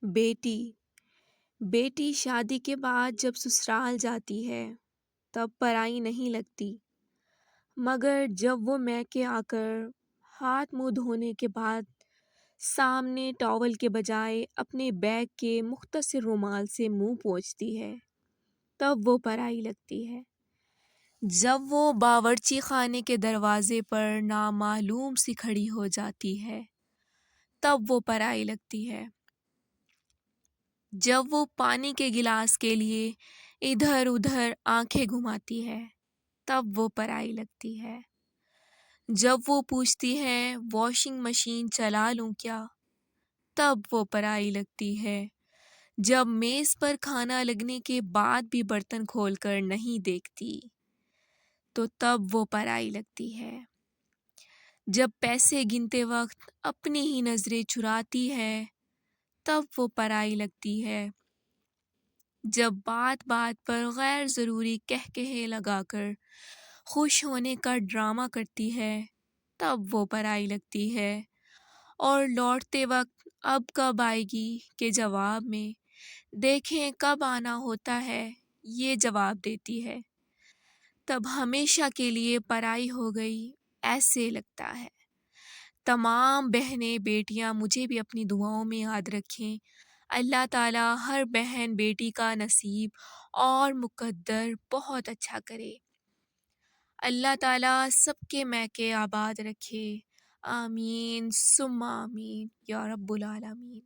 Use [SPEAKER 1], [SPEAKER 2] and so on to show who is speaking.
[SPEAKER 1] بیٹی بیٹی شادی کے بعد جب سسرال جاتی ہے تب پرائی نہیں لگتی، مگر جب وہ میکے آ کر ہاتھ منہ دھونے کے بعد سامنے ٹاول کے بجائے اپنے بیگ کے مختصر رومال سے منہ پونچھتی ہے تب وہ پرائی لگتی ہے۔ جب وہ باورچی خانے کے دروازے پر نامعلوم سی کھڑی ہو جاتی ہے تب وہ پرائی لگتی ہے۔ جب وہ پانی کے گلاس کے لیے ادھر ادھر آنکھیں گھماتی ہے تب وہ پرائی لگتی ہے۔ جب وہ پوچھتی ہے واشنگ مشین چلا لوں کیا تب وہ پرائی لگتی ہے۔ جب میز پر کھانا لگنے کے بعد بھی برتن کھول کر نہیں دیکھتی تو تب وہ پرائی لگتی ہے۔ جب پیسے گنتے وقت اپنی ہی نظریں چراتی ہے تب وہ پرائی لگتی ہے۔ جب بات بات پر غیر ضروری کہکہے لگا کر خوش ہونے کا ڈرامہ کرتی ہے تب وہ پرائی لگتی ہے، اور لوٹتے وقت اب کب آئے گی کے جواب میں دیکھیں کب آنا ہوتا ہے یہ جواب دیتی ہے تب ہمیشہ کے لیے پرائی ہو گئی ایسے لگتا ہے۔ تمام بہنیں بیٹیاں مجھے بھی اپنی دعاؤں میں یاد رکھیں۔ اللہ تعالیٰ ہر بہن بیٹی کا نصیب اور مقدر بہت اچھا کرے۔ اللہ تعالیٰ سب کے میکے آباد رکھے، آمین ثم آمین یا رب العالمین۔